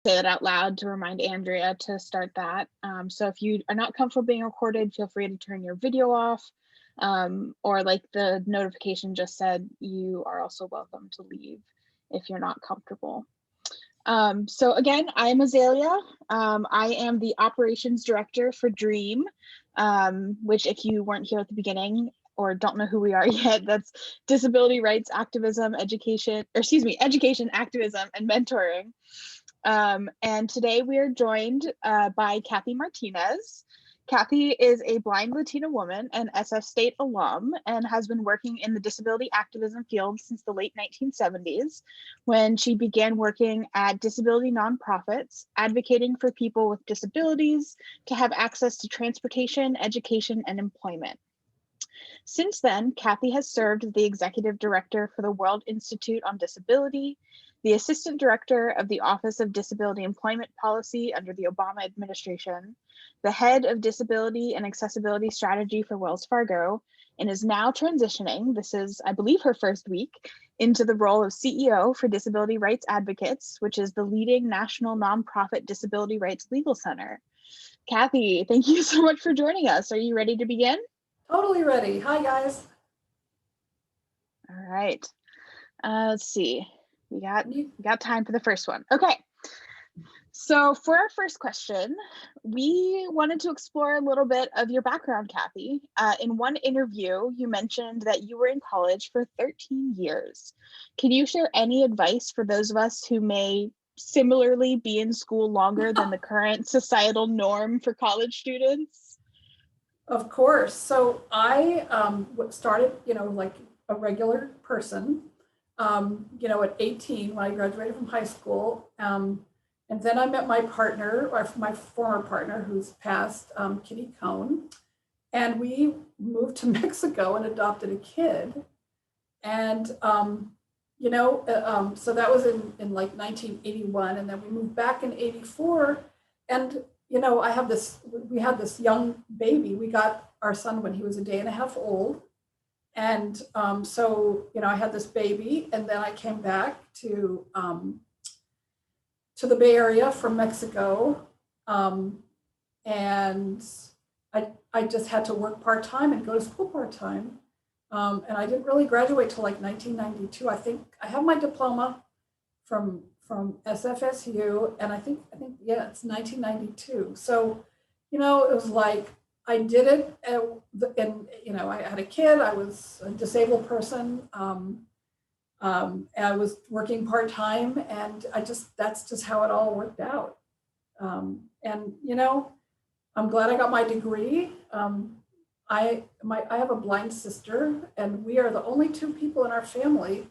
say that out loud to remind Andrea to start that. So if you are not comfortable being recorded, feel free to turn your video off. Or like the notification just said, you are also welcome to leave if you're not comfortable. So again, I'm Azalea. I am the operations director for DREAM, which if you weren't here at the beginning or don't know who we are yet, that's disability rights activism, education, activism, and mentoring. And today we are joined by Kathy Martinez. Kathy is a blind Latina woman and SF State alum and has been working in the disability activism field since the late 1970s, when she began working at disability nonprofits, advocating for people with disabilities to have access to transportation, education, and employment. Since then, Kathy has served as the executive director for the World Institute on Disability, the assistant director of the Office of Disability Employment Policy under the Obama administration, the head of disability and accessibility strategy for Wells Fargo, and is now transitioning, this is, I believe, her first week, into the role of CEO for Disability Rights Advocates, which is the leading national nonprofit disability rights legal center. Kathy, thank you so much for joining us. Are you ready to begin? Totally ready. Hi, guys. All right. Let's see. We got time for the first one. Okay. So for our first question, we wanted to explore a little bit of your background, Kathy. In one interview, you mentioned that you were in college for 13 years. Can you share any advice for those of us who may similarly be in school longer than the current societal norm for college students? Of course. So I started, like a regular person, at 18 when I graduated from high school. And then I met my partner, or my former partner who's passed, Kitty Cohn. And we moved to Mexico and adopted a kid. And, so that was in like 1981. And then we moved back in 84. And we had this young baby. We got our son when he was a day and a half old. And I had this baby, and then I came back to the Bay Area from Mexico. And I just had to work part-time and go to school part-time. And I didn't really graduate till like 1992. I think I have my diploma from SFSU, and I think it's 1992. So, it was like I did it, and I had a kid. I was a disabled person. And I was working part time, and that's just how it all worked out. And I'm glad I got my degree. I have a blind sister, and we are the only two people in our family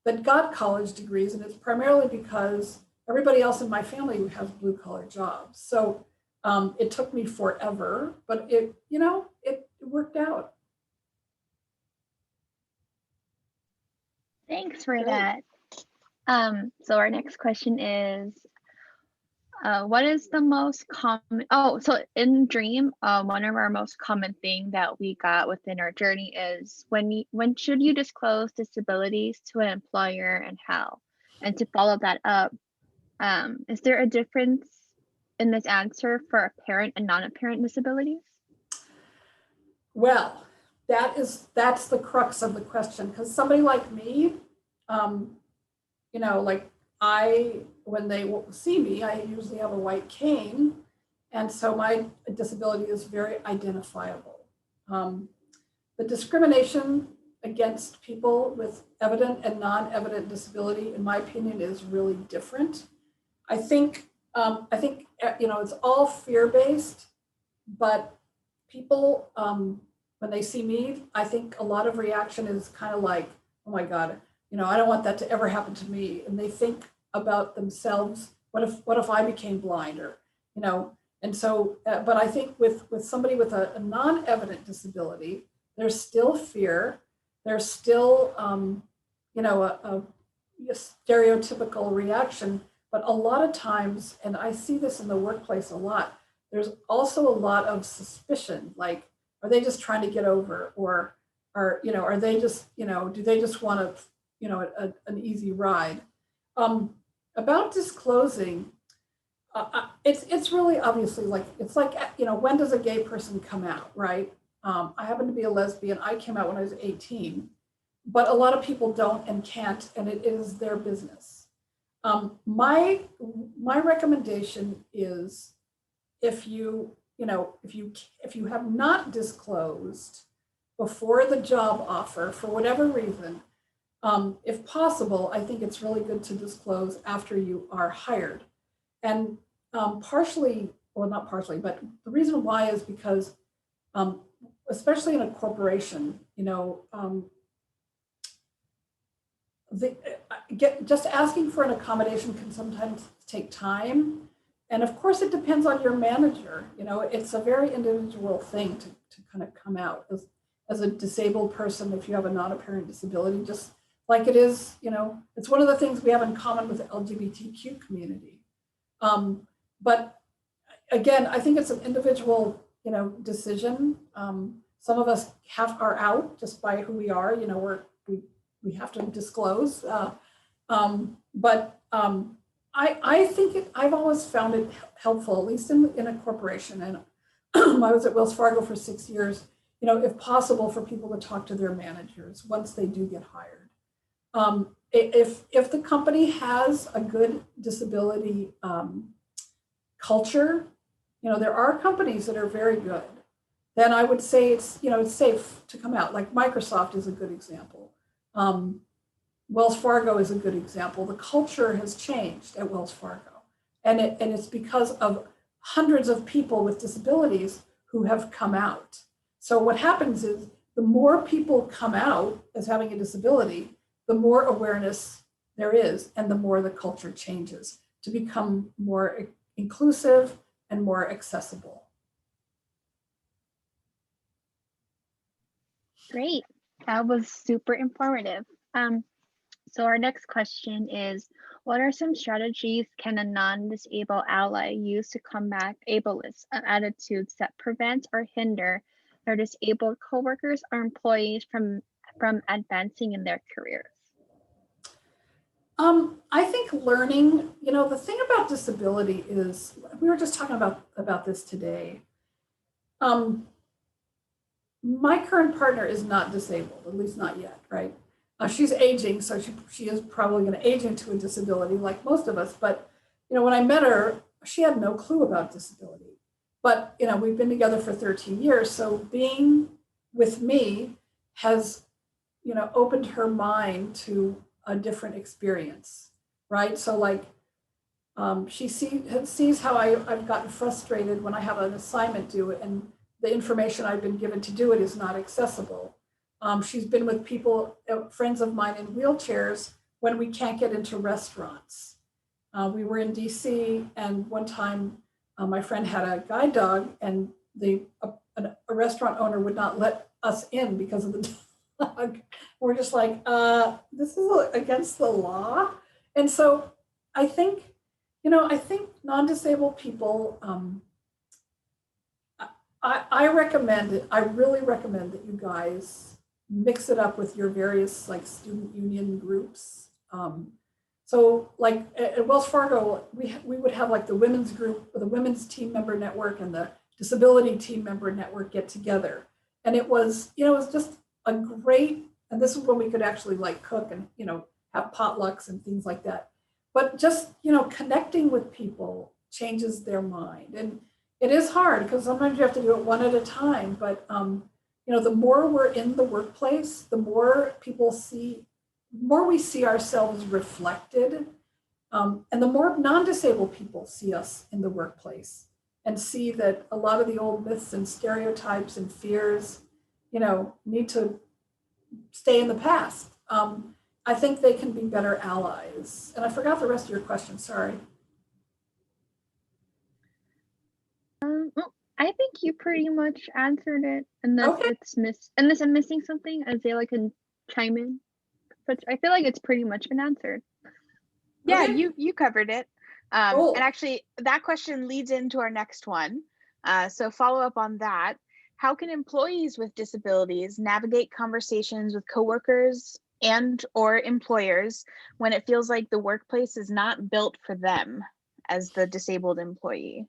that got college degrees, and it's primarily because everybody else in my family has blue collar jobs. So it took me forever, but it worked out. Thanks for that. So our next question is, what is the most common, so in DREAM, one of our most common thing that we got within our journey is when should you disclose disabilities to an employer and how? And to follow that up, is there a difference in this answer for apparent and non-apparent disabilities? Well, that's the crux of the question, because somebody like me, when they see me, I usually have a white cane, and so my disability is very identifiable. The discrimination against people with evident and non-evident disability, in my opinion, is really different. I think it's all fear-based, but people, when they see me, I think a lot of reaction is kind of like, oh my God, I don't want that to ever happen to me. And they think about themselves, what if I became blind, or, and so, but I think with somebody with a non-evident disability, there's still fear, there's still, a stereotypical reaction, but a lot of times, and I see this in the workplace a lot, there's also a lot of suspicion, like, are they just trying to get over, or are they just, do they just want to, an easy ride? About disclosing, It's really obviously like, it's like, you know, when does a gay person come out, right? I happen to be a lesbian. I came out when I was 18, but a lot of people don't and can't, and it is their business. My recommendation is, if you have not disclosed before the job offer for whatever reason, if possible, I think it's really good to disclose after you are hired. And partially, well, not partially, but the reason why is because, especially in a corporation, you know, just asking for an accommodation can sometimes take time. And of course, it depends on your manager. You know, it's a very individual thing to kind of come out as a disabled person if you have a non-apparent disability, just like it is, you know, it's one of the things we have in common with the LGBTQ community. But again, I think it's an individual, you know, decision. Some of us are out just by who we are, you know, we have to disclose. I think I've always found it helpful, at least in a corporation. And I was at Wells Fargo for 6 years, you know, if possible for people to talk to their managers once they do get hired. If the company has a good disability culture, you know, there are companies that are very good, then I would say it's, you know, it's safe to come out. Like Microsoft is a good example. Wells Fargo is a good example. The culture has changed at Wells Fargo, and it's because of hundreds of people with disabilities who have come out. So what happens is the more people come out as having a disability, the more awareness there is, and the more the culture changes to become more inclusive and more accessible. Great. That was super informative. So our next question is, what are some strategies can a non-disabled ally use to combat ableist attitudes that prevent or hinder their disabled coworkers or employees from advancing in their careers? I think learning, you know, the thing about disability is, we were just talking about this today. My current partner is not disabled, at least not yet, right? She's aging, so she is probably going to age into a disability like most of us. But, you know, when I met her, she had no clue about disability. But, you know, we've been together for 13 years. So being with me has, you know, opened her mind to a different experience, right? So like, she sees how I've gotten frustrated when I have an assignment due and the information I've been given to do it is not accessible. She's been with people, friends of mine in wheelchairs when we can't get into restaurants. We were in DC, and one time my friend had a guide dog, and a restaurant owner would not let us in because of the dog. We're just like, this is against the law. And so I think, you know, I think non-disabled people, I really recommend that you guys mix it up with your various like student union groups. So like at Wells Fargo, we would have like the women's group, or the women's team member network, and the disability team member network get together. And it was, you know, it was just a great, and this is when we could actually like cook and, you know, have potlucks and things like that. But just, you know, connecting with people changes their mind. And it is hard because sometimes you have to do it one at a time, but you know, the more we're in the workplace, the more we see ourselves reflected, and the more non-disabled people see us in the workplace and see that a lot of the old myths and stereotypes and fears, you know, need to stay in the past. I think they can be better allies. And I forgot the rest of your question, sorry. I think you pretty much answered it, unless Okay. unless I'm missing something, Azalea can chime in. But I feel like it's pretty much been answered. Yeah, Okay. you covered it. Cool. And actually, that question leads into our next one. So follow up on that. How can employees with disabilities navigate conversations with coworkers and or employers when it feels like the workplace is not built for them? as the disabled employee?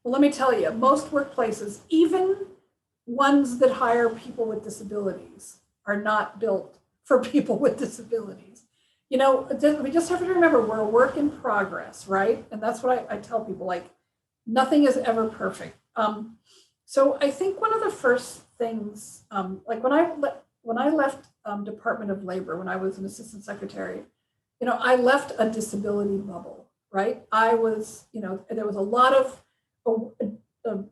Well, let me tell you, most workplaces, even ones that hire people with disabilities, are not built for people with disabilities. You know, we just have to remember we're a work in progress, right? And that's what I tell people, like, nothing is ever perfect. So I think one of the first things, like when I left Department of Labor, when I was an assistant secretary, you know, I left a disability bubble, right? I was, you know, there was a lot of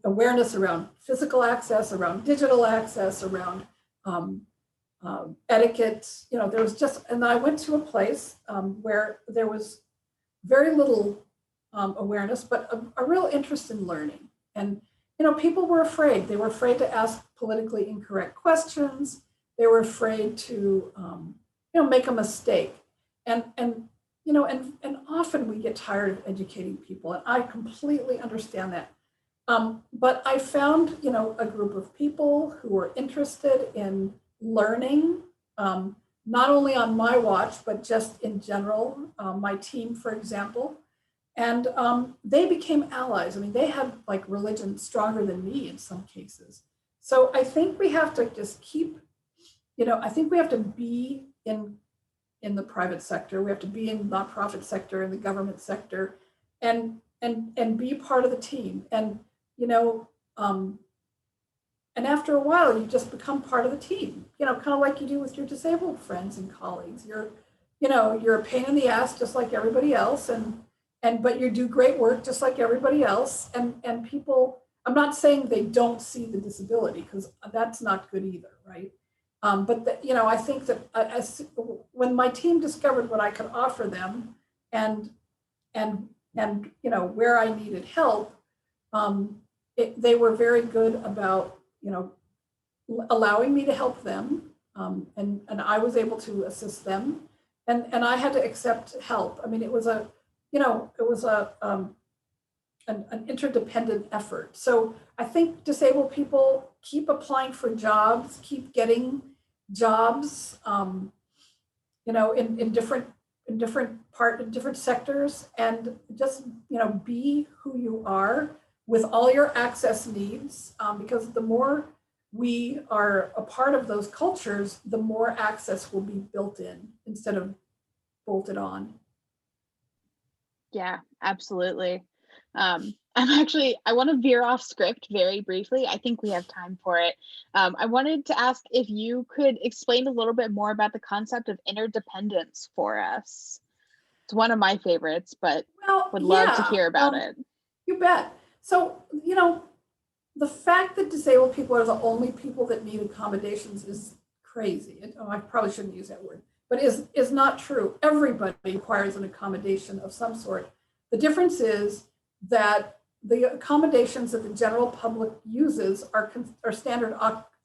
awareness around physical access, around digital access, around etiquette. You know, there was just, and I went to a place where there was very little awareness, but a real interest in learning. And, you know, people were afraid. They were afraid to ask politically incorrect questions. They were afraid to, you know, make a mistake. And you know, and often we get tired of educating people, and I completely understand that. But I found, you know, a group of people who were interested in learning, not only on my watch, but just in general, my team, for example. And they became allies. I mean, they had like religion stronger than me in some cases. So I think we have to just keep, you know, I think we have to be in the private sector. We have to be in the nonprofit sector, in the government sector, and be part of the team. And, you know, and after a while, you just become part of the team, you know, kind of like you do with your disabled friends and colleagues. You're, you know, you're a pain in the ass just like everybody else, but you do great work just like everybody else. And people, I'm not saying they don't see the disability, because that's not good either, right? But you know, I think that when my team discovered what I could offer them, and you know, where I needed help, they were very good about, you know, allowing me to help them, and I was able to assist them, and I had to accept help. I mean, it was a, you know, it was an interdependent effort. So I think disabled people keep applying for jobs, keep getting jobs, you know, in different sectors, and just, you know, be who you are with all your access needs, because the more we are a part of those cultures, the more access will be built in instead of bolted on. Yeah, absolutely. I want to veer off script very briefly. I think we have time for it. I wanted to ask if you could explain a little bit more about the concept of interdependence for us. It's one of my favorites, but would love to hear about it. You bet. So, you know, the fact that disabled people are the only people that need accommodations is crazy. I probably shouldn't use that word, but is not true. Everybody requires an accommodation of some sort. The difference is that the accommodations that the general public uses are standard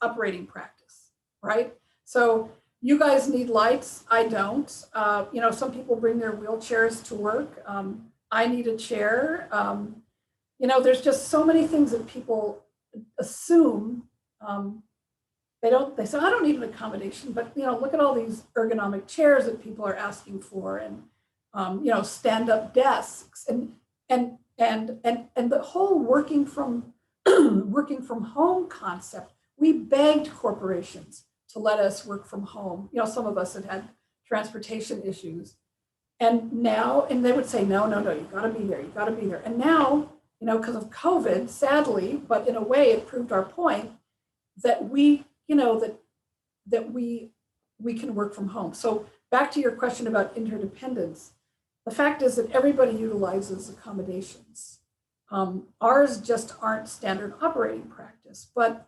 operating practice, right? So you guys need lights, I don't. You know, some people bring their wheelchairs to work. I need a chair. You know, there's just so many things that people assume. They say, I don't need an accommodation, but, you know, look at all these ergonomic chairs that people are asking for, and, you know, stand-up desks, and the whole working from home concept. We begged corporations to let us work from home. You know, some of us had transportation issues, and now, and they would say, no, you gotta be there, you gotta be there. And now, you know, because of COVID, sadly, but in a way it proved our point that we, you know, that we can work from home. So back to your question about interdependence, the fact is that everybody utilizes accommodations. Ours just aren't standard operating practice, but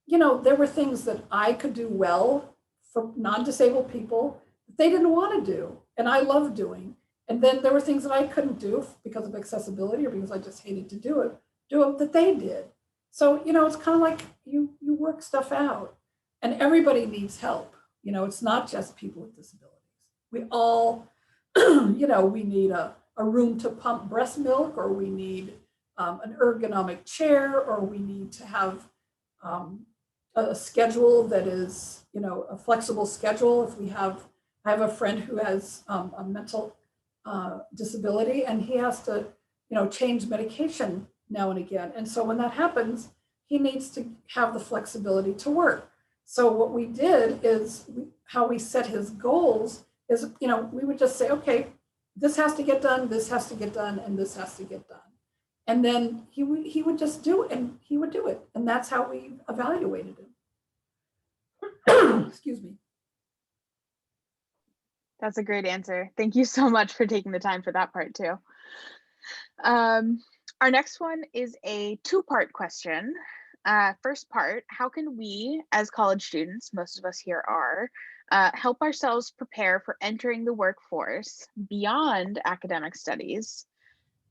you know, there were things that I could do well for non-disabled people that they didn't want to do, and I love doing. And then there were things that I couldn't do because of accessibility or because I just hated to do it that they did. So, you know, it's kind of like you work stuff out, and everybody needs help. You know, it's not just people with disabilities. We all, you know, we need a room to pump breast milk, or we need an ergonomic chair, or we need to have a schedule that is, you know, a flexible schedule. If we have, I have a friend who has a mental disability, and he has to, change medication now and again. And so when that happens, he needs to have the flexibility to work. So what we did is how we set his goals is, we would just say, okay, this has to get done, this has to get done, and this has to get done. And then he would just do it, and he would do it. And that's how we evaluated him. Excuse me. That's a great answer. Thank you so much for taking the time for that part too. Our next one is a two-part question. First part, how can we as college students, most of us here are, help ourselves prepare for entering the workforce beyond academic studies?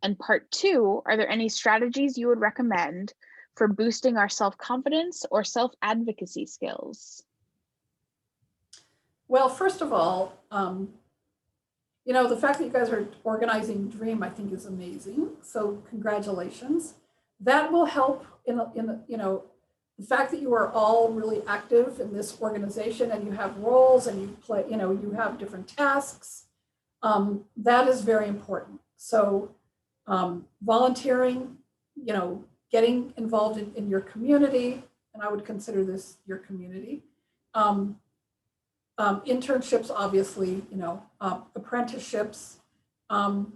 And part two, are there any strategies you would recommend for boosting our self-confidence or self-advocacy skills? Well, first of all, the fact that you guys are organizing DREAM, I think, is amazing. So congratulations. That will help in the fact that you are all really active in this organization and you have roles and you play, you have different tasks. That is very important. So volunteering, getting involved in your community, and I would consider this your community. Internships, obviously, apprenticeships, and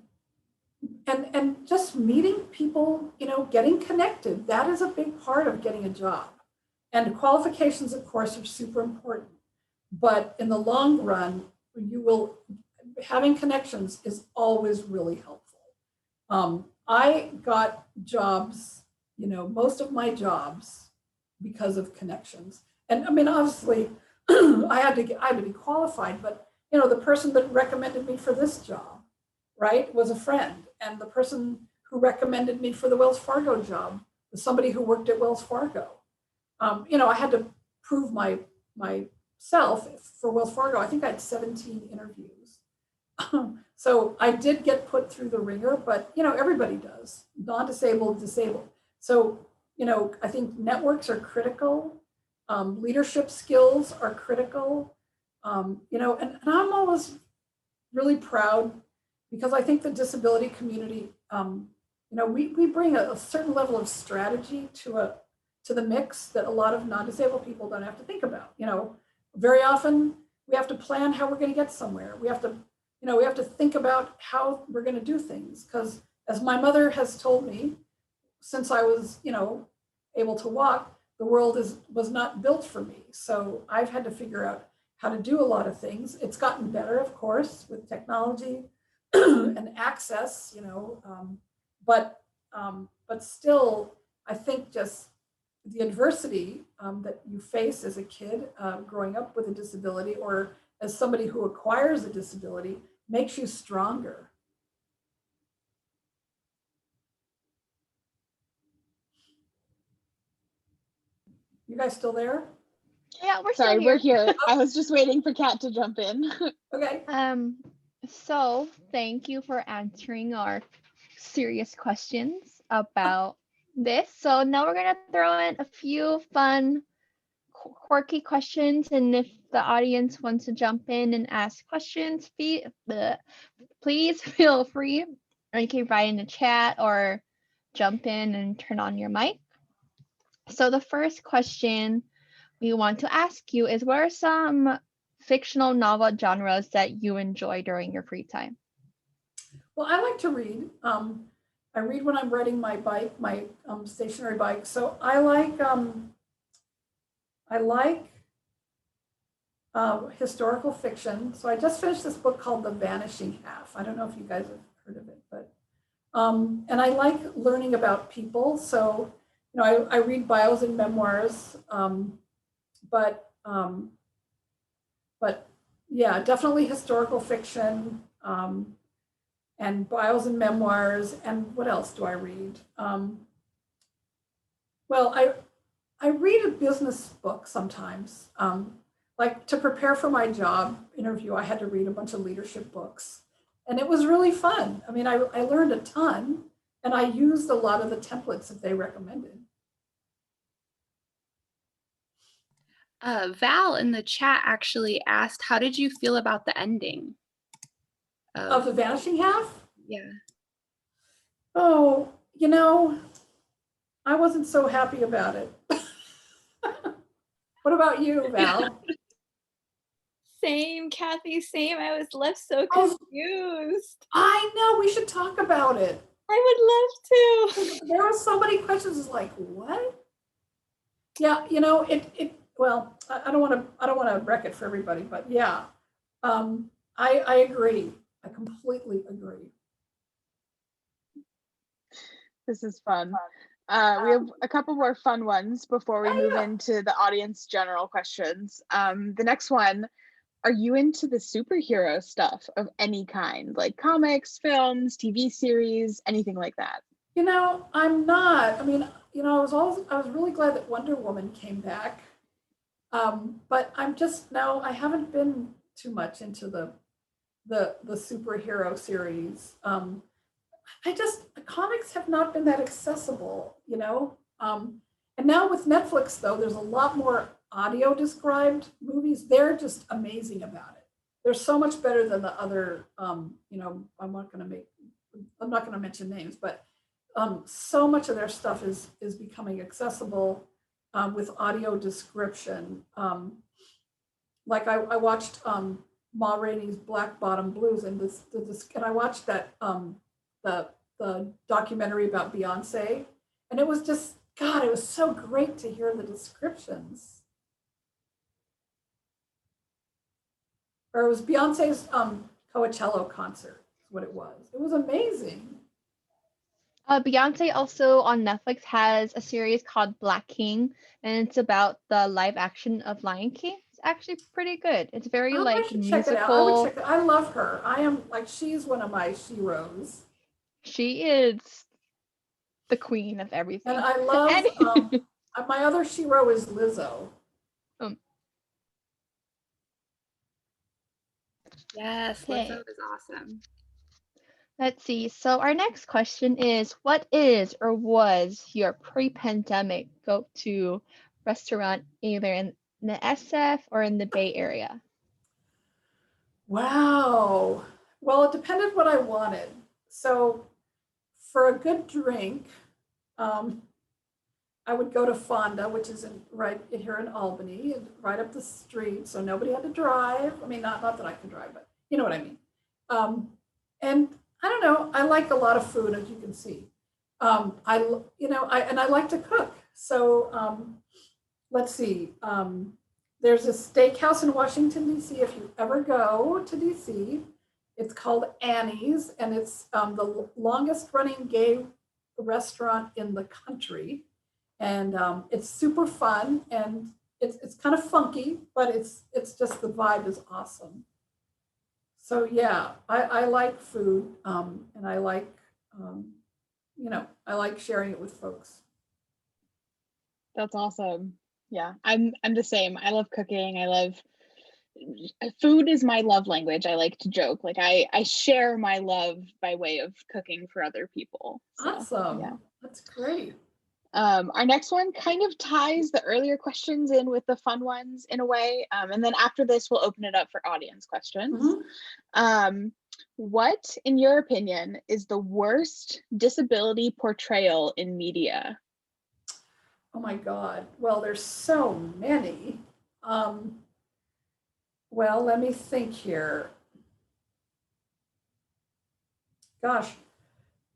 just meeting people, getting connected. That is a big part of getting a job. And qualifications, of course, are super important. But in the long run, having connections is always really helpful. I got jobs, most of my jobs because of connections. And I mean, obviously, I had to be qualified, but the person that recommended me for this job, right, was a friend. And the person who recommended me for the Wells Fargo job was somebody who worked at Wells Fargo. I had to prove myself for Wells Fargo. I think I had 17 interviews. So I did get put through the ringer, but everybody does, non-disabled, disabled. So, I think networks are critical. Leadership skills are critical. And I'm always really proud because I think the disability community, we bring a certain level of strategy to the mix that a lot of non-disabled people don't have to think about. Very often we have to plan how we're going to get somewhere. We have to think about how we're going to do things, because as my mother has told me, since I was, able to walk, the world was not built for me. So I've had to figure out how to do a lot of things. It's gotten better, of course, with technology and access, but still, I think just the adversity that you face as a kid growing up with a disability, or as somebody who acquires a disability, makes you stronger. You guys still there? Yeah, we're Sorry, still we're here. I was just waiting for Kat to jump in. Okay. So thank you for answering our serious questions about this. So now we're gonna throw in a few fun, quirky questions, and if the audience wants to jump in and ask questions, please feel free. Or you can write in the chat or jump in and turn on your mic. So the first question we want to ask you is, what are some fictional novel genres that you enjoy during your free time? Well, I like to read. I read when I'm riding my bike, my stationary bike. So I like historical fiction. So I just finished this book called The Vanishing Half. I don't know if you guys have heard of it, but and I like learning about people. So I read bios and memoirs, but yeah, definitely historical fiction. And bios and memoirs. And what else do I read? Well, I read a business book sometimes. Like to prepare for my job interview, I had to read a bunch of leadership books. And it was really fun. I mean, I learned a ton, and I used a lot of the templates that they recommended. Val in the chat actually asked, how did you feel about the ending? Of the vanishing half? Yeah. Oh, I wasn't so happy about it. What about you, Val? Same, Kathy, same. I was left so Oh. confused. I know, we should talk about it. I would love to. There were so many questions, it's like, what? Yeah, well, I don't want to wreck it for everybody, but yeah, I agree. I completely agree. This is fun. We have a couple more fun ones before we move into the audience general questions. The next one, are you into the superhero stuff of any kind, like comics, films, TV series, anything like that? I'm not. I mean, I was really glad that Wonder Woman came back. But I haven't been too much into the superhero series. Comics have not been that accessible, and now with Netflix though, there's a lot more audio described movies. They're just amazing about it. They're so much better than the other, I'm not going to mention names, but so much of their stuff is becoming accessible with audio description. Like I watched Ma Rainey's Black Bottom Blues, and and I watched that the documentary about Beyonce, and it was just, God, it was so great to hear the descriptions. Or it was Beyonce's Coachella concert, is what it was. It was amazing. Beyonce also on Netflix has a series called Black King, and it's about the live action of Lion King. It's actually pretty good. It's very I should check it out. I would check it. I love her. I am she's one of my sheroes. She is the queen of everything. And I love my other shero is Lizzo. Yes, Okay. Lizzo is awesome. Let's see. So our next question is, what is or was your pre-pandemic go-to restaurant either in the SF or in the Bay Area? Wow. Well, it depended what I wanted. So for a good drink, I would go to Fonda, which is right here in Albany, right up the street. So nobody had to drive. I mean, not that I can drive, but you know what I mean. And I don't know. I like a lot of food, as you can see. I like to cook. So let's see. There's a steakhouse in Washington, D.C. If you ever go to D.C., it's called Annie's, and it's the longest running gay restaurant in the country. And it's super fun, and it's kind of funky, but it's just the vibe is awesome. So yeah, I like food, and I like I like sharing it with folks. That's awesome. Yeah, I'm the same. I love cooking. I love food is my love language. I like to joke. Like I share my love by way of cooking for other people. So, awesome. Yeah. That's great. Our next one kind of ties the earlier questions in with the fun ones in a way. And then after this, we'll open it up for audience questions. Mm-hmm. What, in your opinion, is the worst disability portrayal in media? Oh my God. Well, there's so many. Well, let me think here. Gosh.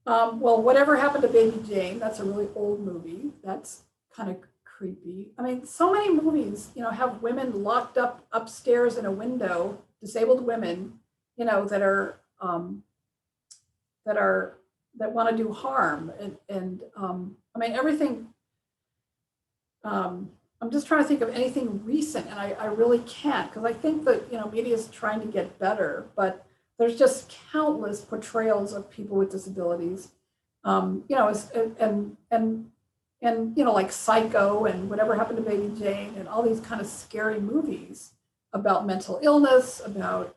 Well, Whatever Happened to Baby Jane, that's a really old movie. That's kind of creepy. I mean, so many movies, have women locked up upstairs in a window, disabled women, that want to do harm. And I mean, everything, I'm just trying to think of anything recent, and I really can't, because I think that, media is trying to get better, but there's just countless portrayals of people with disabilities, and like Psycho and Whatever Happened to Baby Jane and all these kind of scary movies about mental illness, about,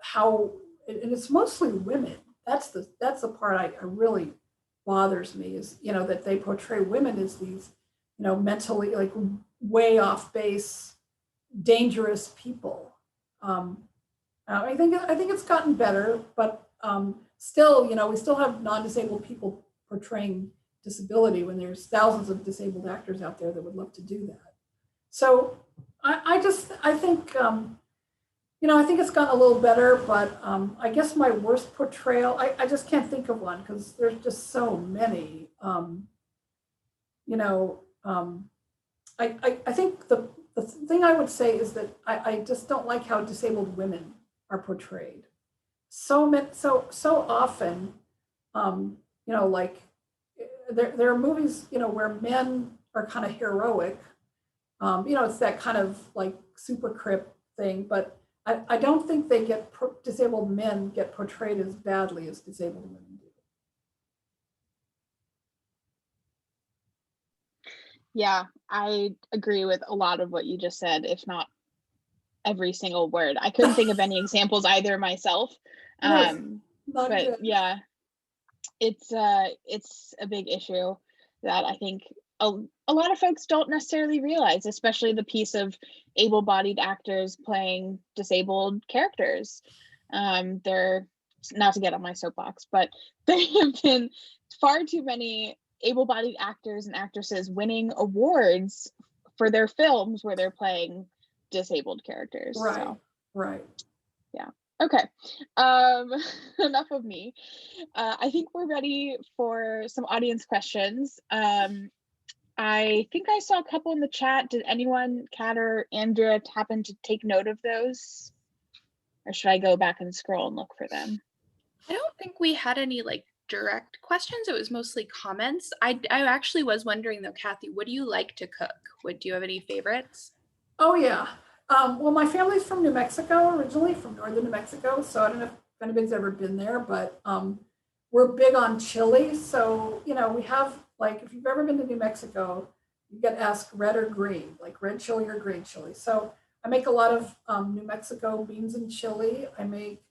how, and it's mostly women. That's the part I really bothers me is, that they portray women as these, mentally like way off base, dangerous people. I think it's gotten better, but still, we still have non-disabled people portraying disability when there's thousands of disabled actors out there that would love to do that. So I think, I think it's gotten a little better, but I guess my worst portrayal, I just can't think of one because there's just so many. I think the thing I would say is that I just don't like how disabled women are portrayed. So often, like there are movies, where men are kind of heroic. It's that kind of like super crip thing, but I don't think disabled men get portrayed as badly as disabled women do. Yeah, I agree with a lot of what you just said, if not every single word. I couldn't think of any examples either myself. Not But good. yeah, it's a big issue that I think a lot of folks don't necessarily realize, especially the piece of able-bodied actors playing disabled characters. They're, not to get on my soapbox, but there have been far too many able-bodied actors and actresses winning awards for their films where they're playing disabled characters. Right. So, right. yeah. Okay. Enough of me. I think we're ready for some audience questions. I think I saw a couple in the chat. Did anyone, Kat or Andrea, happen to take note of those? Or should I go back and scroll and look for them? I don't think we had any like direct questions. It was mostly comments. I actually was wondering though, Kathy, what do you like to cook? Do you have any favorites? Oh yeah. Well, my family's from New Mexico, originally from northern New Mexico. So I don't know if anybody's ever been there, but we're big on chili. So, we have, like, if you've ever been to New Mexico, you get asked red or green, like red chili or green chili. So I make a lot of New Mexico beans and chili. I make,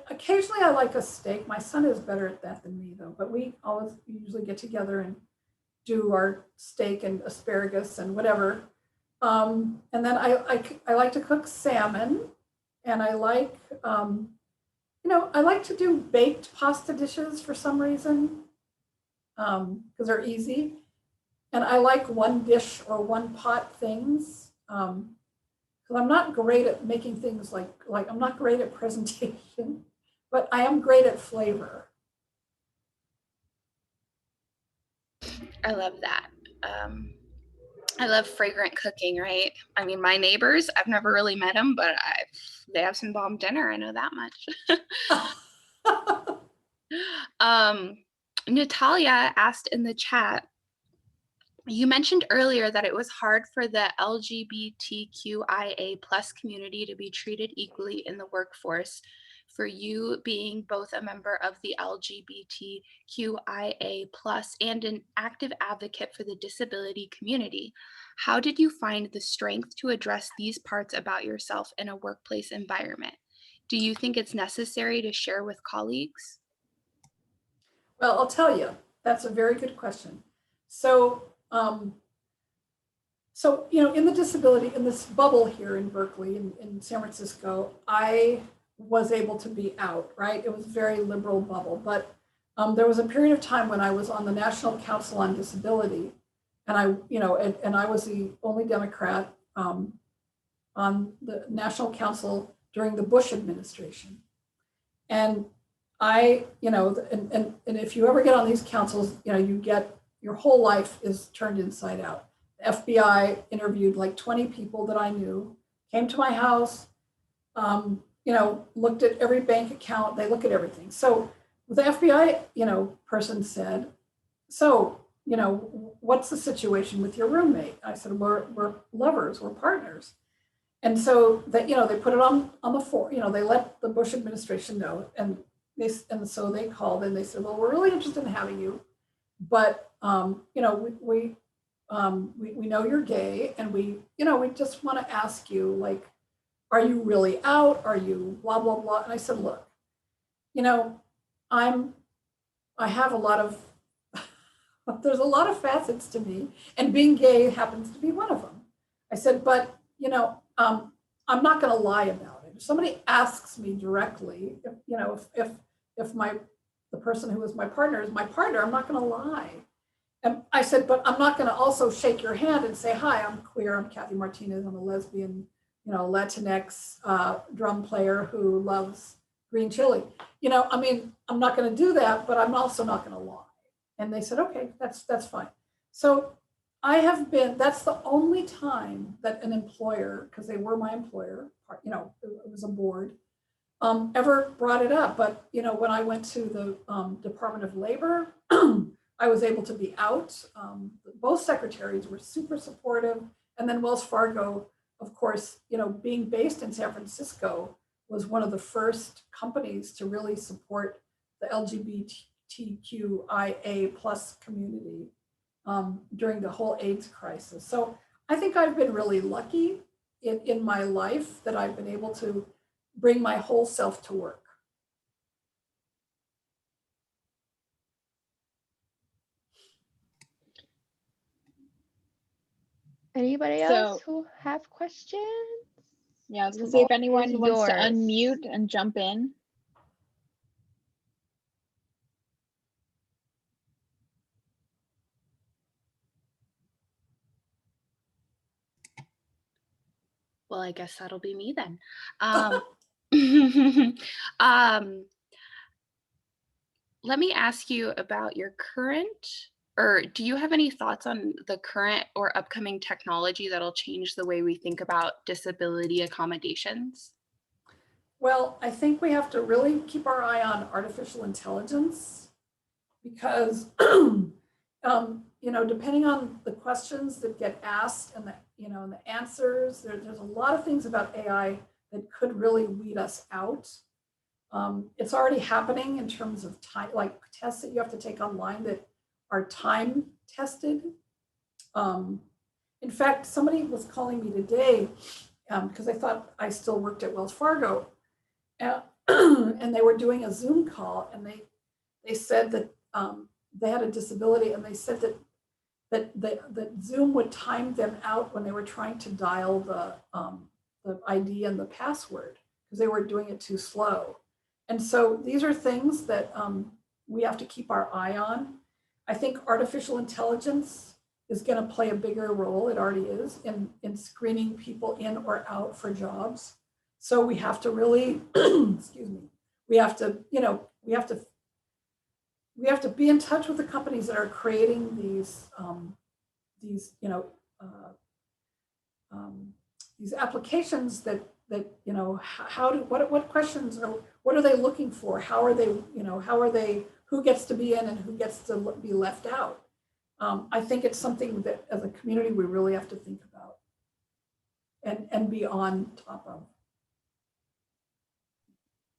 occasionally I like a steak. My son is better at that than me though, but we usually get together and do our steak and asparagus and whatever. And then I like to cook salmon, and I like, I like to do baked pasta dishes for some reason, because they're easy. And I like one dish or one pot things, because I'm not great at making things like I'm not great at presentation, but I am great at flavor. I love that. I love fragrant cooking, right? I mean, my neighbors, I've never really met them, but they have some bomb dinner. I know that much. Natalia asked in the chat, you mentioned earlier that it was hard for the LGBTQIA+ community to be treated equally in the workforce. For you being both a member of the LGBTQIA+ and an active advocate for the disability community, how did you find the strength to address these parts about yourself in a workplace environment? Do you think it's necessary to share with colleagues? Well, I'll tell you, that's a very good question. So, in the disability, in this bubble here in Berkeley, in San Francisco, I was able to be out, right? It was a very liberal bubble, but there was a period of time when I was on the National Council on Disability, and I was the only Democrat on the National Council during the Bush administration. And and if you ever get on these councils, you get, your whole life is turned inside out. The FBI interviewed like 20 people that I knew, came to my house, looked at every bank account, they look at everything. So the FBI, person said, so, what's the situation with your roommate? I said, we're lovers, we're partners. And so that, they put it on the floor, they let the Bush administration know, and so they called and they said, well, we're really interested in having you, but we know you're gay, and we just want to ask you, like, are you really out? Are you blah, blah, blah? And I said, look, I have a lot of, there's a lot of facets to me, and being gay happens to be one of them. I said, but, I'm not going to lie about it. If somebody asks me directly, if, you know, if the person who is my partner, I'm not going to lie. And I said, but I'm not going to also shake your hand and say, hi, I'm queer, I'm Kathy Martinez, I'm a lesbian, you know, Latinx drum player who loves green chili. You know, I mean, I'm not going to do that, but I'm also not going to lie. And they said, okay, that's fine. So I have been, that's the only time that an employer, because they were my employer, you know, it was a board, ever brought it up. But, you know, when I went to the Department of Labor, I was able to be out. Both secretaries were super supportive. And then Wells Fargo, of course, you know, being based in San Francisco, was one of the first companies to really support the LGBTQIA plus community during the whole AIDS crisis. So I think I've been really lucky in my life that I've been able to bring my whole self to work. Anybody else who have questions? Yeah, I was gonna say, if anyone wants to unmute and jump in. Well, I guess that'll be me then. Let me ask you about your current, or do you have any thoughts on the current or upcoming technology that'll change the way we think about disability accommodations? Well, I think we have to really keep our eye on artificial intelligence because, you know, depending on the questions that get asked and the, you know, and the answers, there's a lot of things about AI that could really weed us out. It's already happening in terms of time, like tests that you have to take online that are time tested. In fact, somebody was calling me today because I thought I still worked at Wells Fargo. And they were doing a Zoom call, and they said that they had a disability, and they said that Zoom would time them out when they were trying to dial the ID and the password because they were doing it too slow. And so these are things that we have to keep our eye on. I think artificial intelligence is going to play a bigger role, it already is, in screening people in or out for jobs. So we have to really, excuse me, we have to, you know, we have to be in touch with the companies that are creating these, you know, these applications that you know, what questions are, what are they looking for? How are they, you know, who gets to be in and who gets to be left out? I think it's something that as a community we really have to think about and be on top of.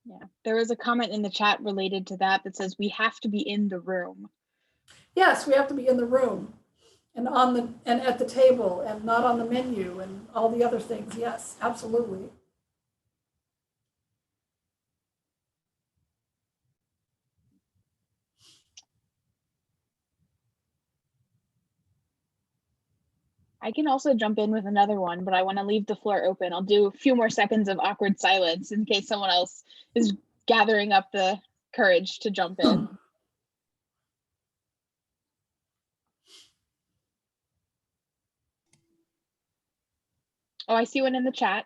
Yeah, there was a comment in the chat related to that says we have to be in the room. Yes, we have to be in the room and and at the table and not on the menu and all the other things. Yes, absolutely. I can also jump in with another one, but I want to leave the floor open. I'll do a few more seconds of awkward silence in case someone else is gathering up the courage to jump in. Oh, I see one in the chat.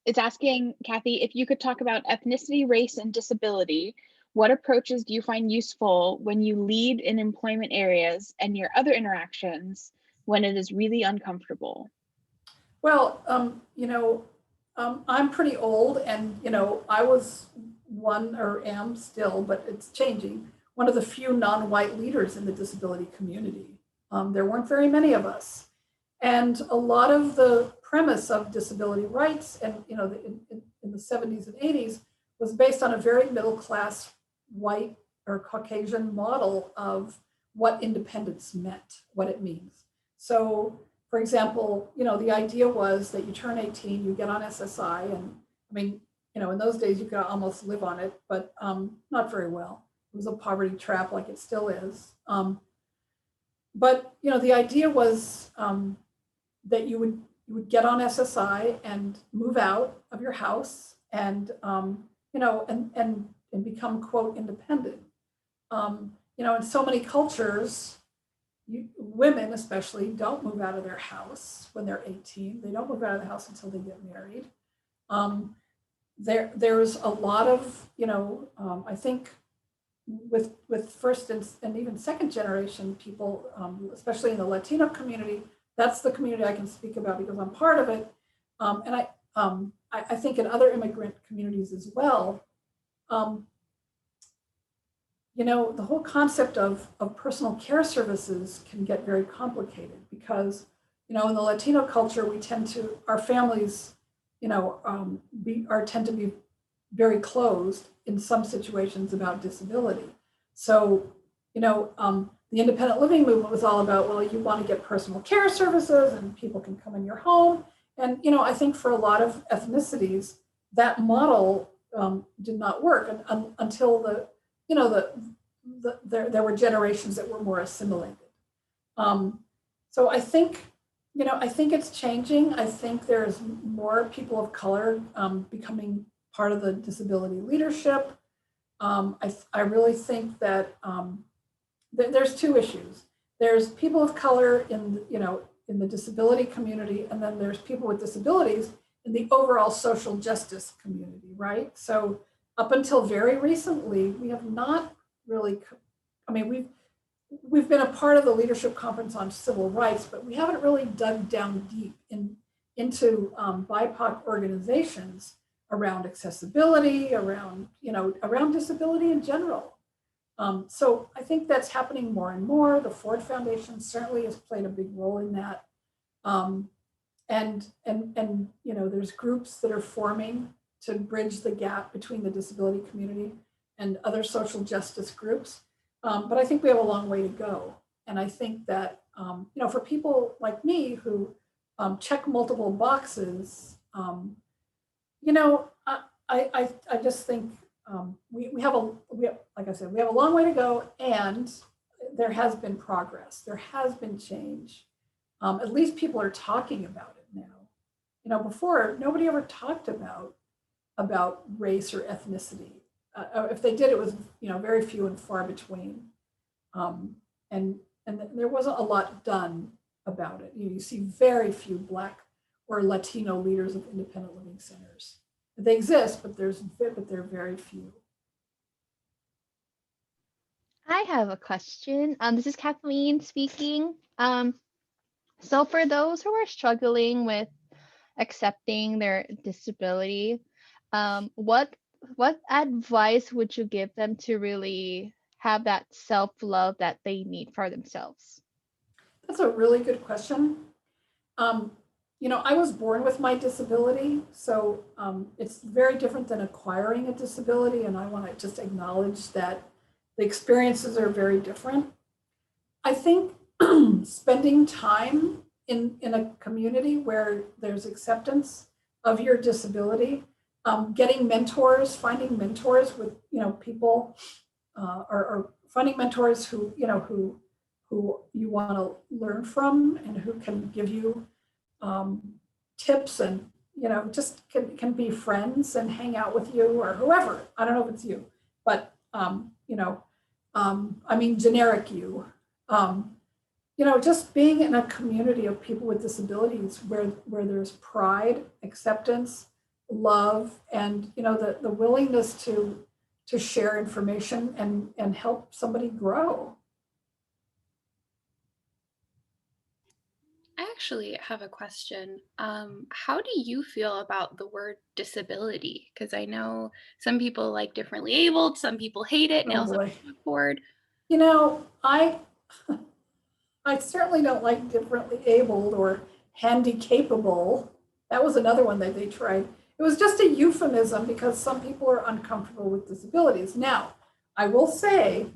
It's asking, Kathy, if you could talk about ethnicity, race, and disability. What approaches do you find useful when you lead in employment areas and your other interactions when it is really uncomfortable? Well, you know, I'm pretty old, and you know, I was one, or am still, but it's changing, one of the few non-white leaders in the disability community. There weren't very many of us. And a lot of the premise of disability rights, and you know, in the 70s and 80s, was based on a very middle class white or Caucasian model of what independence meant, what it means. So, for example, you know, the idea was that you turn 18, you get on SSI, and I mean, you know, in those days you could almost live on it, but not very well. It was a poverty trap, like it still is. But you know, the idea was that you you would get on SSI and move out of your house and, you know, and become, quote, independent. You know, in so many cultures, women especially don't move out of their house when they're 18. They don't move out of the house until they get married. There's a lot of, you know, I think with first and even second generation people, especially in the Latino community, that's the community I can speak about because I'm part of it. And I think in other immigrant communities as well, you know, the whole concept of personal care services can get very complicated because, you know, in the Latino culture, we tend to, our families, you know, tend to be very closed in some situations about disability. So, you know, the independent living movement was all about, well, you want to get personal care services and people can come in your home. And, you know, I think for a lot of ethnicities, that model did not work until the, you know, there were generations that were more assimilated. So I think, you know, I think it's changing. I think there's more people of color becoming part of the disability leadership. I really think that there's two issues. There's people of color in, you know, in the disability community, and then there's people with disabilities in the overall social justice community, right? So up until very recently, we have not really, I mean, we've been a part of the Leadership Conference on Civil Rights, but we haven't really dug down deep into BIPOC organizations around accessibility, around, you know, around disability in general. So I think that's happening more and more. The Ford Foundation certainly has played a big role in that. And you know, there's groups that are forming to bridge the gap between the disability community and other social justice groups. But I think we have a long way to go. And I think that, you know, for people like me who check multiple boxes, you know, I just think we have, like I said, we have a long way to go, and there has been progress. There has been change. At least people are talking about it now. You know, before nobody ever talked about race or ethnicity. If they did, it was, you know, very few and far between. And there wasn't a lot done about it. You see very few Black or Latino leaders of independent living centers. They exist, but they're very few. I have a question. This is Kathleen speaking. So for those who are struggling with accepting their disability, what advice would you give them to really have that self-love that they need for themselves? That's a really good question. You know, I was born with my disability, so it's very different than acquiring a disability, and I want to just acknowledge that the experiences are very different. I think spending time in a community where there's acceptance of your disability, getting mentors, finding mentors with, you know, people, or finding mentors who, you know, who you want to learn from and who can give you tips and, you know, just can be friends and hang out with you or whoever. I don't know if it's you, but, you know, I mean, generic you. You know, just being in a community of people with disabilities where there's pride, acceptance, love, and, you know, the willingness to share information and help somebody grow. I actually have a question. How do you feel about the word disability? Because I know some people like differently abled, some people hate it, nails on the board. You know, I certainly don't like differently abled or handy-capable. That was another one that they tried. It was just a euphemism because some people are uncomfortable with disabilities. Now, I will say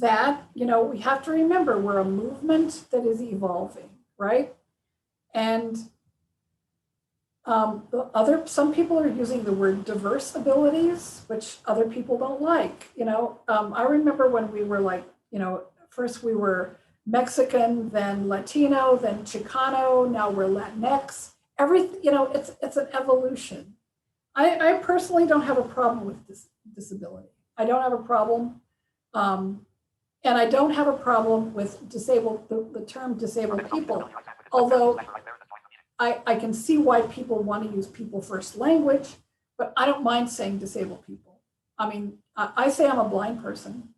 that, you know, we have to remember we're a movement that is evolving, right? And some people are using the word diverse abilities, which other people don't like. You know, I remember when we were like, you know, first we were Mexican, then Latino, then Chicano, now we're Latinx. Everything, it's an evolution. I personally don't have a problem with this disability. I don't have a problem. And I don't have a problem with the term disabled people, although I can see why people want to use people first language, but I don't mind saying disabled people. I mean, I say I'm a blind person,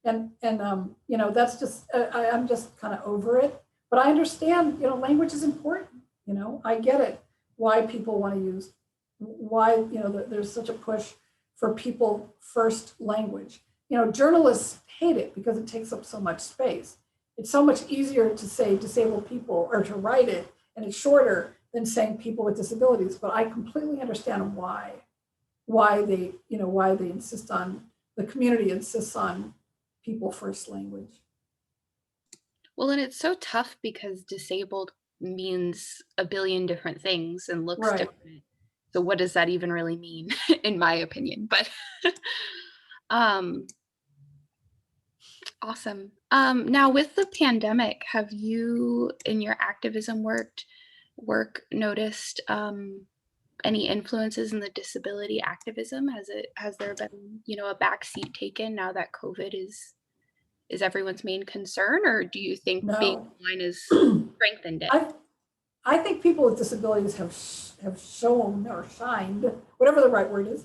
and that's just, I'm just kind of over it. But I understand, language is important. I get it, why people want to use, why, there's such a push for people first language. Journalists hate it because it takes up so much space. It's so much easier to say disabled people or to write it, and it's shorter than saying people with disabilities. But I completely understand why they insist on, the community insists on people first language. Well, and it's so tough because disabled means a billion different things and looks Right. different. So what does that even really mean, in my opinion? But awesome. Now with the pandemic, have you in your activism work noticed any influences in the disability activism? Has there been, a backseat taken now that COVID is everyone's main concern, or do you think being online has strengthened it? I think people with disabilities have shown or shined, whatever the right word is,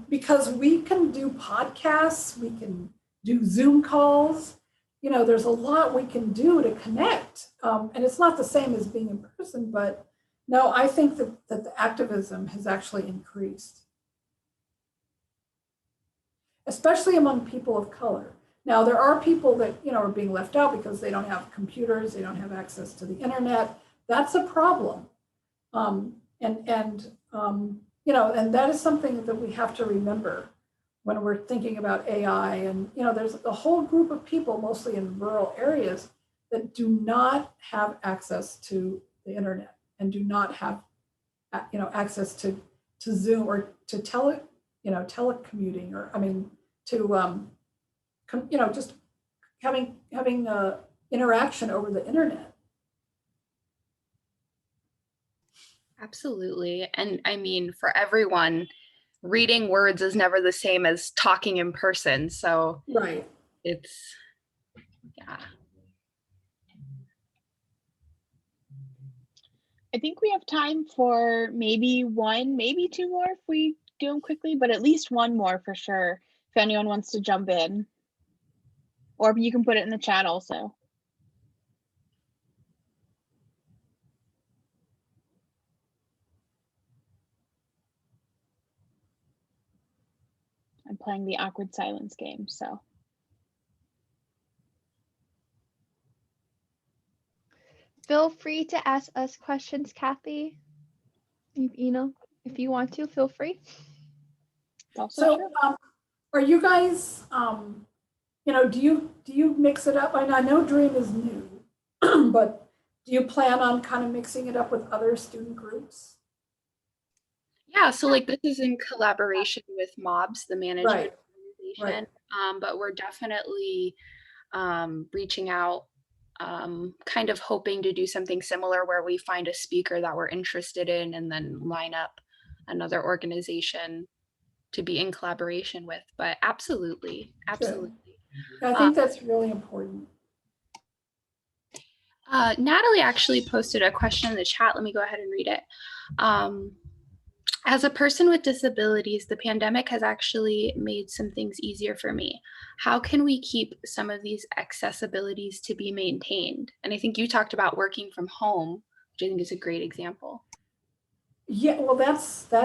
because we can do podcasts, we can do Zoom calls, there's a lot we can do to connect. And it's not the same as being in person, but no, I think that the activism has actually increased, especially among people of color. Now, there are people that, are being left out because they don't have computers, they don't have access to the internet. That's a problem. And that is something that we have to remember when we're thinking about AI. And, there's a whole group of people, mostly in rural areas, that do not have access to the internet and do not have, access to Zoom or to telecommuting, or, to, just having interaction over the internet. Absolutely. And I mean, for everyone, reading words is never the same as talking in person. So right. It's, yeah. I think we have time for maybe one, maybe two more if we do them quickly, but at least one more for sure, if anyone wants to jump in. Or you can put it in the chat also. I'm playing the awkward silence game, so. Feel free to ask us questions, Kathy. If you want to, feel free. So, are you guys, do you mix it up? I know Dream is new, but do you plan on kind of mixing it up with other student groups? Yeah, so like this is in collaboration with MOBS, the management organization, but we're definitely reaching out, kind of hoping to do something similar where we find a speaker that we're interested in and then line up another organization to be in collaboration with. But absolutely. Good. I think that's really important. Natalie actually posted a question in the chat. Let me go ahead and read it. As a person with disabilities, the pandemic has actually made some things easier for me. How can we keep some of these accessibilities to be maintained? And I think you talked about working from home, which I think is a great example. Yeah, well, that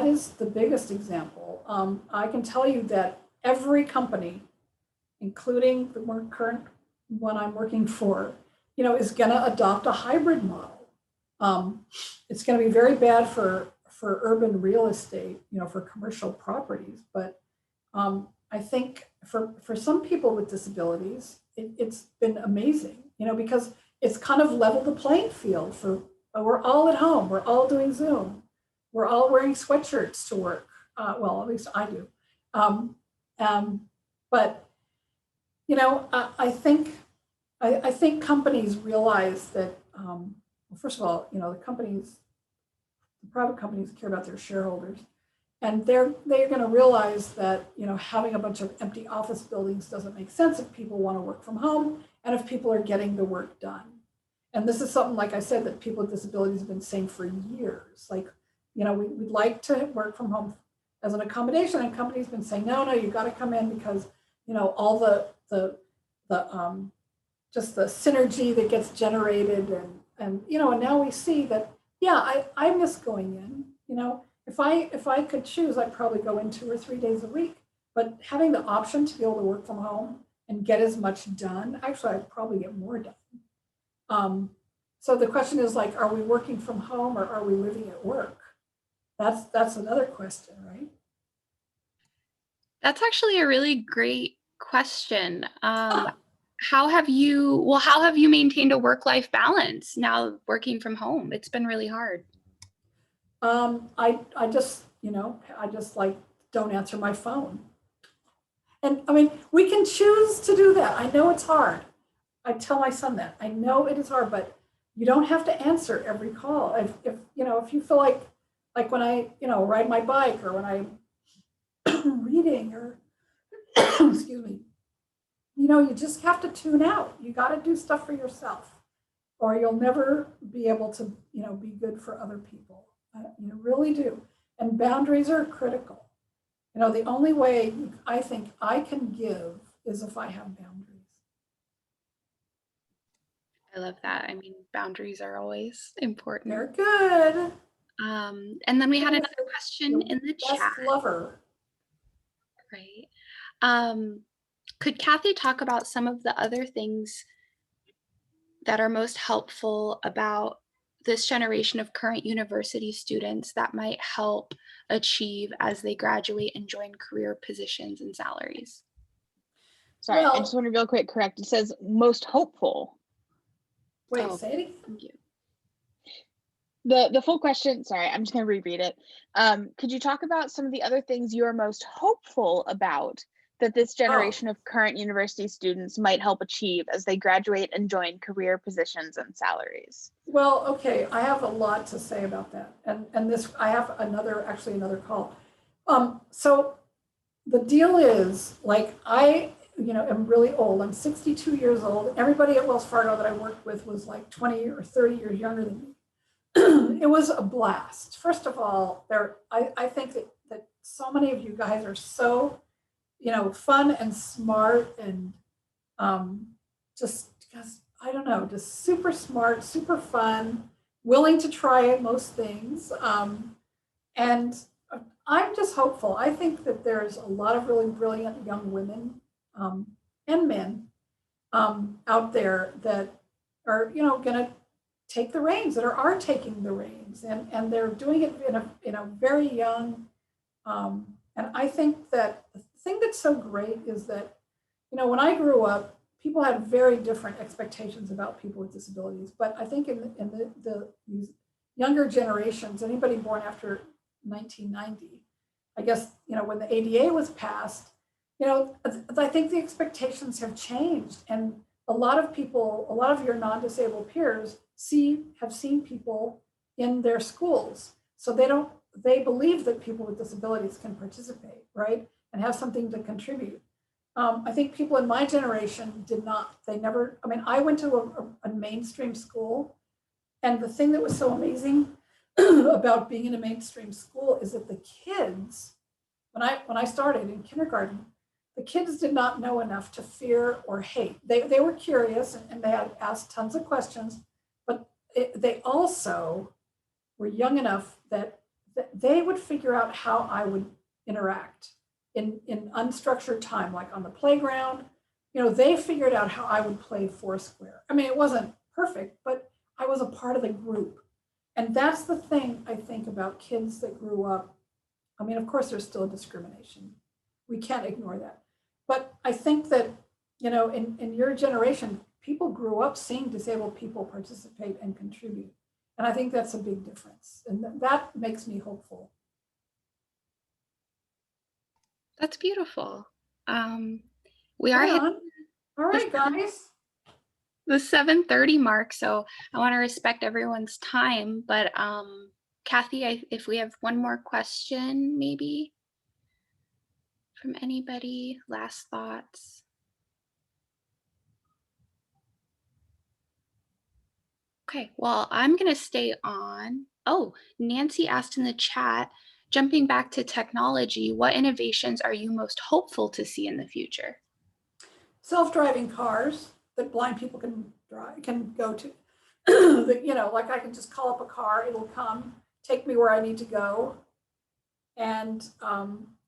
is the biggest example. I can tell you that every company, including the more current one I'm working for, is going to adopt a hybrid model. It's going to be very bad for urban real estate, for commercial properties. But I think for some people with disabilities, it's been amazing, because it's kind of leveled the playing field we're all at home, we're all doing Zoom, we're all wearing sweatshirts to work. Well, at least I do. But, I think I think companies realize that, well, first of all, the private companies care about their shareholders. And they're going to realize that, having a bunch of empty office buildings doesn't make sense if people want to work from home and if people are getting the work done. And this is something, like I said, that people with disabilities have been saying for years. Like, we'd like to work from home as an accommodation, and companies have been saying, no, you got to come in because, all the just the synergy that gets generated, and now we see that, yeah, I miss going in. If I could choose, I'd probably go in 2 or 3 days a week. But having the option to be able to work from home and get as much done, actually, I'd probably get more done. So the question is, like, are we working from home or are we living at work? That's another question, right? That's actually a really great question. How have you maintained a work-life balance now working from home? It's been really hard. I just like don't answer my phone. And I mean, we can choose to do that. I know it's hard. I tell my son that. I know it is hard, but you don't have to answer every call. If you feel like when I, ride my bike, or when I'm reading, or excuse me, you just have to tune out. You got to do stuff for yourself, or you'll never be able to, be good for other people. You really do. And boundaries are critical. The only way I think I can give is if I have boundaries. I love that. I mean, boundaries are always important. They're good. And then we had another question in the Best chat. lover. Right. Could Kathy talk about some of the other things that are most helpful about this generation of current university students that might help achieve as they graduate and join career positions and salaries? Sorry, I just want to real quick correct. It says most hopeful. Wait, say it again. Thank you. The full question, sorry, I'm just going to reread it. Could you talk about some of the other things you are most hopeful about that this generation of current university students might help achieve as they graduate and join career positions and salaries? Well, okay, I have a lot to say about that. And this, I have another call. So the deal is, like, I, am really old. I'm 62 years old. Everybody at Wells Fargo that I worked with was like 20 or 30 years younger than me. It was a blast. First of all, I think that so many of you guys are so, fun and smart, and just because, I don't know, just super smart, super fun, willing to try most things. And I'm just hopeful. I think that there's a lot of really brilliant young women and men out there that are, going to take the reins, that are taking the reins, and they're doing it in a very young. And I think that the thing that's so great is that, when I grew up, people had very different expectations about people with disabilities. But I think in these younger generations, anybody born after 1990, I guess, when the ADA was passed, I think the expectations have changed. And a lot of your non-disabled peers have seen people in their schools. So they believe that people with disabilities can participate, right? And have something to contribute. I think people in my generation did not. I went to a mainstream school, and the thing that was so amazing about being in a mainstream school is that the kids, when I started in kindergarten, the kids did not know enough to fear or hate. They were curious, and they had asked tons of questions, but they also were young enough that they would figure out how I would interact in unstructured time, like on the playground. They figured out how I would play Foursquare. I mean, it wasn't perfect, but I was a part of the group. And that's the thing I think about kids that grew up. I mean, of course, there's still discrimination. We can't ignore that. But I think that, in your generation, people grew up seeing disabled people participate and contribute. And I think that's a big difference. And that makes me hopeful. That's beautiful. We are all right, guys. the 7:30 mark, so I want to respect everyone's time. But Kathy, if we have one more question, maybe from anybody, last thoughts. Okay, well, I'm going to stay on. Oh, Nancy asked in the chat, jumping back to technology, what innovations are you most hopeful to see in the future? Self-driving cars that blind people can go to. That, you know, like I can just call up a car, it'll come, take me where I need to go, and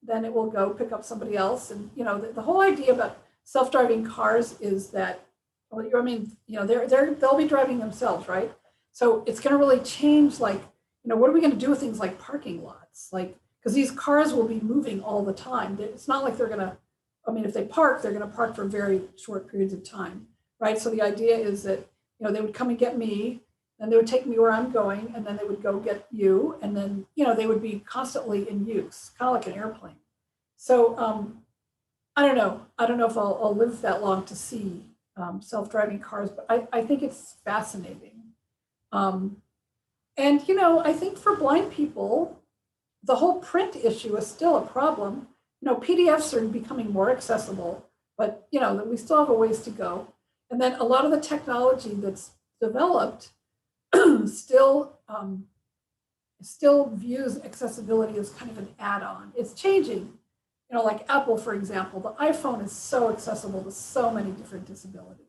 then it will go pick up somebody else. And you know, the whole idea about self-driving cars is that, well, I mean, you know, they'll be driving themselves, right? So it's going to really change, like, you know, what are we going to do with things like parking lots? Like, because these cars will be moving all the time. It's not like they're going to, I mean, if they park, they're going to park for very short periods of time, right? So the idea is that, you know, they would come and get me, and they would take me where I'm going, and then they would go get you, and then, you know, they would be constantly in use, kind of like an airplane. So I don't know. I don't know if I'll live that long to see self-driving cars, but I think it's fascinating. And, you know, I think for blind people, the whole print issue is still a problem. You know, PDFs are becoming more accessible, but, you know, we still have a ways to go. And then a lot of the technology that's developed still views accessibility as kind of an add-on. It's changing. You know, like Apple, for example, the iPhone is so accessible to so many different disabilities.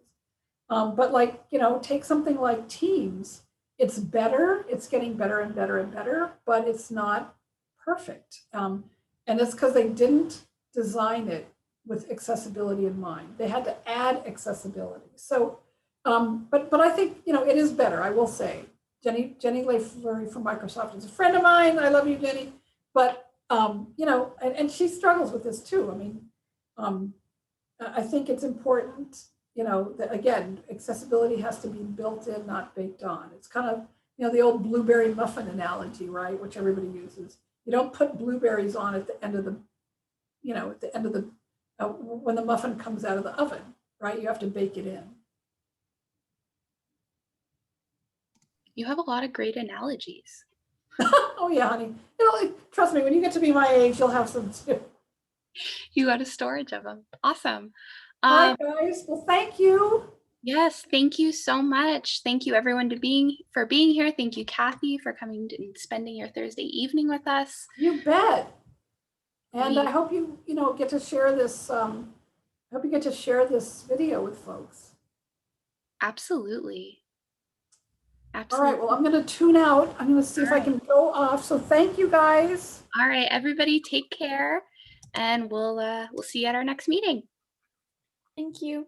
But like, you know, take something like Teams. It's better. It's getting better and better and better, but it's not perfect. And it's because they didn't design it with accessibility in mind. They had to add accessibility. So, but I think, you know, it is better, I will say. Jenny Lay-Fleury from Microsoft is a friend of mine. I love you, Jenny. But you know, and she struggles with this too. I mean, I think it's important, you know, that again, accessibility has to be built in, not baked on. It's kind of, you know, the old blueberry muffin analogy, right? Which everybody uses. You don't put blueberries on at the end of the, you know, at the end of the, when the muffin comes out of the oven, right? You have to bake it in. You have a lot of great analogies. Oh yeah, honey. You know, trust me, when you get to be my age, you'll have some too. You got a storage of them. Awesome. All right, guys. Well, thank you. Yes, thank you so much. Thank you everyone for being here. Thank you, Kathy, for coming and spending your Thursday evening with us. You bet. And I hope you know, get to share this. I hope you get to share this video with folks. Absolutely. All right, well, I'm going to tune out. I'm going to see if I can go off. So thank you, guys. All right, everybody, take care, and we'll see you at our next meeting. Thank you.